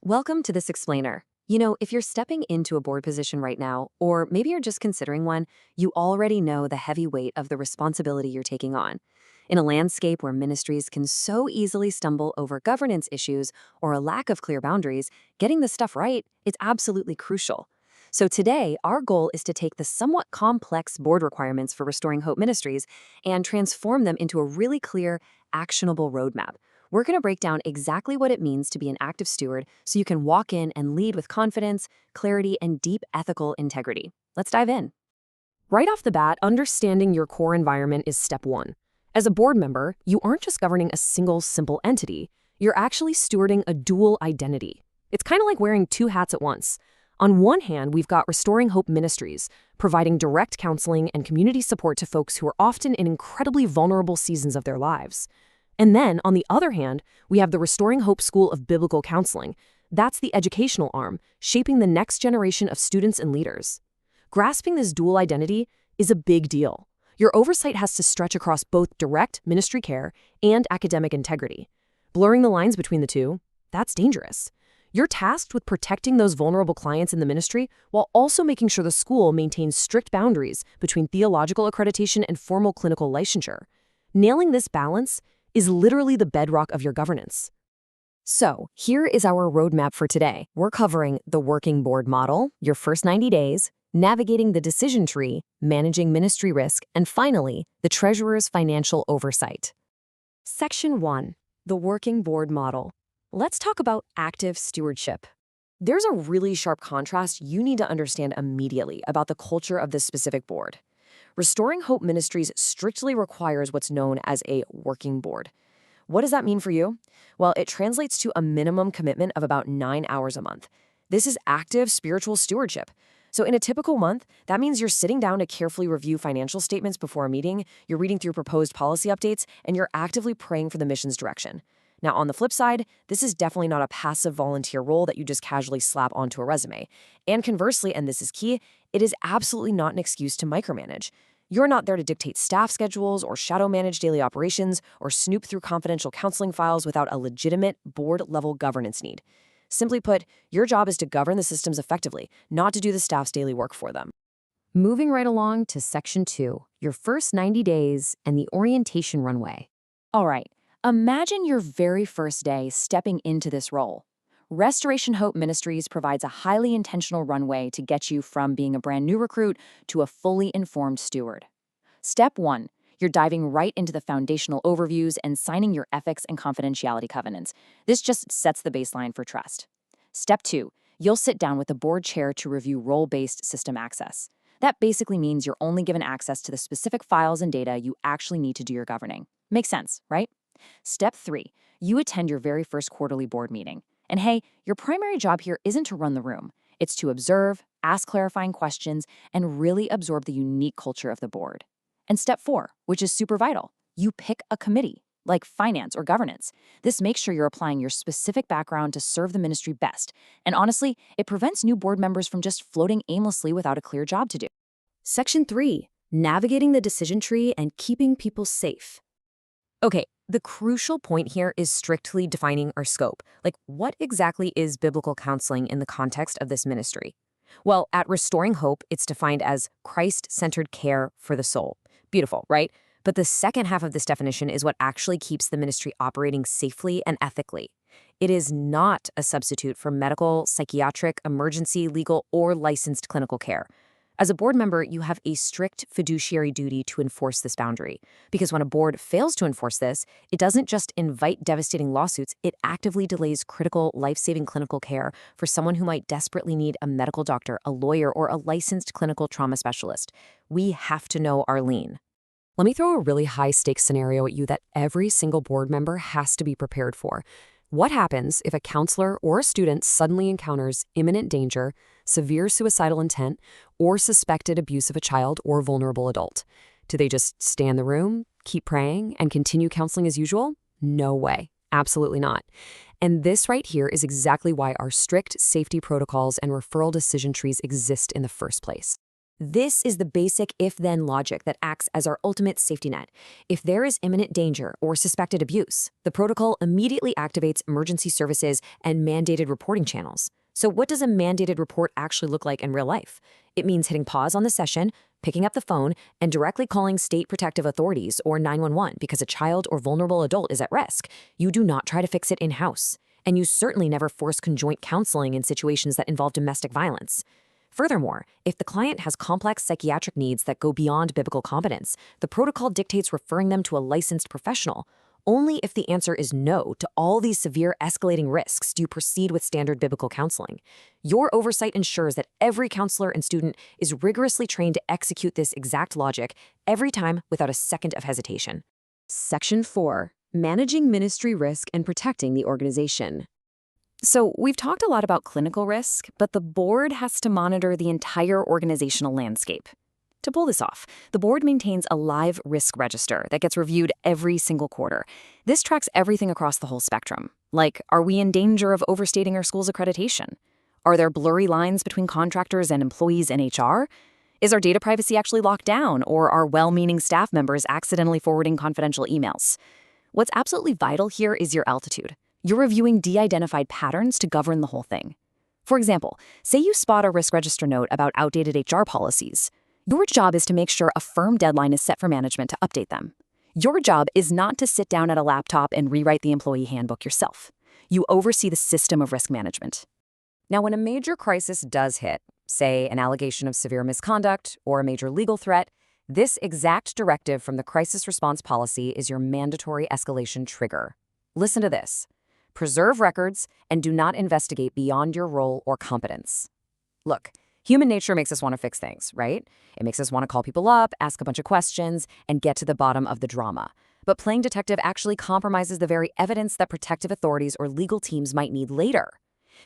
Welcome to this explainer. If you're stepping into a board position right now, or maybe you're just considering one, you already know the heavy weight of the responsibility you're taking on. In a landscape where ministries can so easily stumble over governance issues or a lack of clear boundaries, getting this stuff right is absolutely crucial. So today, our goal is to take the somewhat complex board requirements for Restoring Hope Ministries and transform them into a really clear, actionable roadmap. We're going to break down exactly what it means to be an active steward so you can walk in and lead with confidence, clarity, and deep ethical integrity. Let's dive in. Right off the bat, understanding your core environment is step one. As a board member, you aren't just governing a single, simple entity. You're actually stewarding a dual identity. It's kind of like wearing two hats at once. On one hand, we've got Restoring Hope Ministries, providing direct counseling and community support to folks who are often in incredibly vulnerable seasons of their lives. And then, on the other hand, we have the Restoring Hope School of Biblical Counseling. That's the educational arm, shaping the next generation of students and leaders. Grasping this dual identity is a big deal. Your oversight has to stretch across both direct ministry care and academic integrity. Blurring the lines between the two, that's dangerous. You're tasked with protecting those vulnerable clients in the ministry while also making sure the school maintains strict boundaries between theological accreditation and formal clinical licensure. Nailing this balance is literally the bedrock of your governance. So, here is our roadmap for today. We're covering the working board model, your first 90 days, navigating the decision tree, managing ministry risk, and finally, the treasurer's financial oversight. Section 1. The working board model. Let's talk about active stewardship. There's a really sharp contrast you need to understand immediately about the culture of this specific board. Restoring Hope Ministries strictly requires what's known as a working board. What does that mean for you? Well, it translates to a minimum commitment of about 9 hours a month. This is active spiritual stewardship. So in a typical month, that means you're sitting down to carefully review financial statements before a meeting, you're reading through proposed policy updates, and you're actively praying for the mission's direction. Now, on the flip side, this is definitely not a passive volunteer role that you just casually slap onto a resume. And conversely, and this is key, it is absolutely not an excuse to micromanage. You're not there to dictate staff schedules or shadow manage daily operations or snoop through confidential counseling files without a legitimate board-level governance need. Simply put, your job is to govern the systems effectively, not to do the staff's daily work for them. Moving right along to Section 2, your first 90 days and the orientation runway. All right, imagine your very first day stepping into this role. Restoration Hope Ministries provides a highly intentional runway to get you from being a brand new recruit to a fully informed steward. Step 1, you're diving right into the foundational overviews and signing your ethics and confidentiality covenants. This just sets the baseline for trust. Step 2, you'll sit down with the board chair to review role-based system access. That basically means you're only given access to the specific files and data you actually need to do your governing. Makes sense, right? Step 3, you attend your very first quarterly board meeting. And hey, your primary job here isn't to run the room. It's to observe, ask clarifying questions, and really absorb the unique culture of the board. And step 4, which is super vital, you pick a committee, like finance or governance. This makes sure you're applying your specific background to serve the ministry best. And honestly, it prevents new board members from just floating aimlessly without a clear job to do. Section 3. Navigating the decision tree and keeping people safe. Okay, the crucial point here is strictly defining our scope. Like, what exactly is biblical counseling in the context of this ministry? Well, at Restoring Hope, it's defined as Christ-centered care for the soul. Beautiful, right? But the second half of this definition is what actually keeps the ministry operating safely and ethically. It is not a substitute for medical, psychiatric, emergency, legal, or licensed clinical care. As a board member, you have a strict fiduciary duty to enforce this boundary. Because when a board fails to enforce this, it doesn't just invite devastating lawsuits, it actively delays critical, life-saving clinical care for someone who might desperately need a medical doctor, a lawyer, or a licensed clinical trauma specialist. We have to know our lane. Let me throw a really high-stakes scenario at you that every single board member has to be prepared for. What happens if a counselor or a student suddenly encounters imminent danger, severe suicidal intent, or suspected abuse of a child or vulnerable adult? Do they just stay in the room, keep praying, and continue counseling as usual? No way. Absolutely not. And this right here is exactly why our strict safety protocols and referral decision trees exist in the first place. This is the basic if-then logic that acts as our ultimate safety net. If there is imminent danger or suspected abuse, the protocol immediately activates emergency services and mandated reporting channels. So what does a mandated report actually look like in real life? It means hitting pause on the session, picking up the phone, and directly calling state protective authorities or 911 because a child or vulnerable adult is at risk. You do not try to fix it in-house. And you certainly never force conjoint counseling in situations that involve domestic violence. Furthermore, if the client has complex psychiatric needs that go beyond biblical competence, the protocol dictates referring them to a licensed professional. Only if the answer is no to all these severe escalating risks do you proceed with standard biblical counseling. Your oversight ensures that every counselor and student is rigorously trained to execute this exact logic every time without a second of hesitation. Section 4. Managing ministry risk and protecting the organization. So we've talked a lot about clinical risk, but the board has to monitor the entire organizational landscape. To pull this off, the board maintains a live risk register that gets reviewed every single quarter. This tracks everything across the whole spectrum. Like, are we in danger of overstating our school's accreditation? Are there blurry lines between contractors and employees in HR? Is our data privacy actually locked down, or are well-meaning staff members accidentally forwarding confidential emails? What's absolutely vital here is your altitude. You're reviewing de-identified patterns to govern the whole thing. For example, say you spot a risk register note about outdated HR policies. Your job is to make sure a firm deadline is set for management to update them. Your job is not to sit down at a laptop and rewrite the employee handbook yourself. You oversee the system of risk management. Now, when a major crisis does hit, say an allegation of severe misconduct or a major legal threat, this exact directive from the crisis response policy is your mandatory escalation trigger. Listen to this. Preserve records and do not investigate beyond your role or competence. Look, human nature makes us want to fix things, right? It makes us want to call people up, ask a bunch of questions, and get to the bottom of the drama. But playing detective actually compromises the very evidence that protective authorities or legal teams might need later.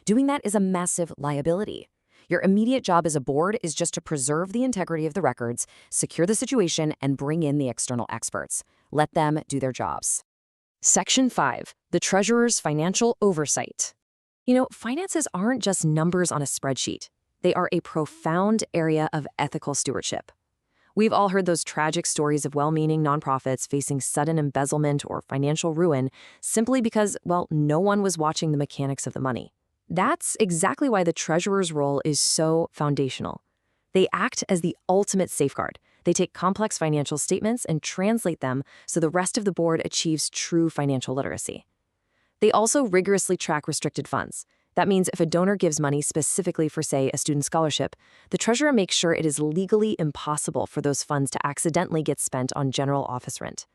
Doing that is a massive liability. Your immediate job as a board is just to preserve the integrity of the records, secure the situation, and bring in the external experts. Let them do their jobs. Section 5. The Treasurer's Financial Oversight. Finances aren't just numbers on a spreadsheet. They are a profound area of ethical stewardship. We've all heard those tragic stories of well-meaning nonprofits facing sudden embezzlement or financial ruin simply because, no one was watching the mechanics of the money. That's exactly why the treasurer's role is so foundational. They act as the ultimate safeguard. They take complex financial statements and translate them so the rest of the board achieves true financial literacy. They also rigorously track restricted funds. That means if a donor gives money specifically for, say, a student scholarship, the treasurer makes sure it is legally impossible for those funds to accidentally get spent on general office rent.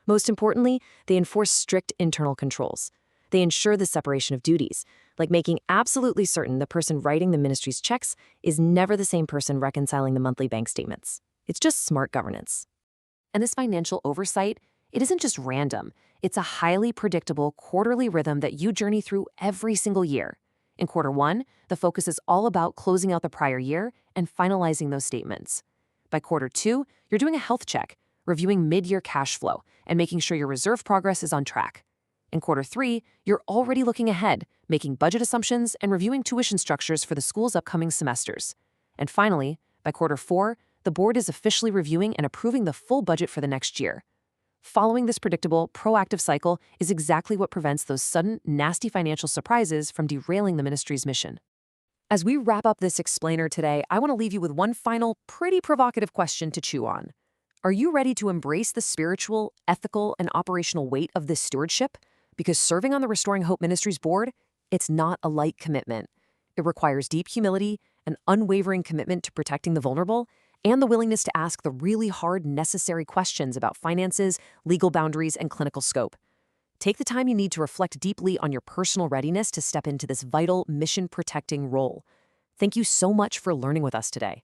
Most importantly, they enforce strict internal controls. They ensure the separation of duties, like making absolutely certain the person writing the ministry's checks is never the same person reconciling the monthly bank statements. It's just smart governance. And this financial oversight, it isn't just random. It's a highly predictable quarterly rhythm that you journey through every single year. In quarter 1, the focus is all about closing out the prior year and finalizing those statements. By quarter 2, you're doing a health check, reviewing mid-year cash flow, and making sure your reserve progress is on track. In quarter 3, you're already looking ahead, making budget assumptions and reviewing tuition structures for the school's upcoming semesters. And finally, by quarter 4, the board is officially reviewing and approving the full budget for the next year. Following this predictable, proactive cycle is exactly what prevents those sudden, nasty financial surprises from derailing the ministry's mission. As we wrap up this explainer today, I want to leave you with one final, pretty provocative question to chew on. Are you ready to embrace the spiritual, ethical, and operational weight of this stewardship? Because serving on the Restoring Hope Ministries board, it's not a light commitment. It requires deep humility, an unwavering commitment to protecting the vulnerable, and the willingness to ask the really hard, necessary questions about finances, legal boundaries, and clinical scope. Take the time you need to reflect deeply on your personal readiness to step into this vital, mission-protecting role. Thank you so much for learning with us today.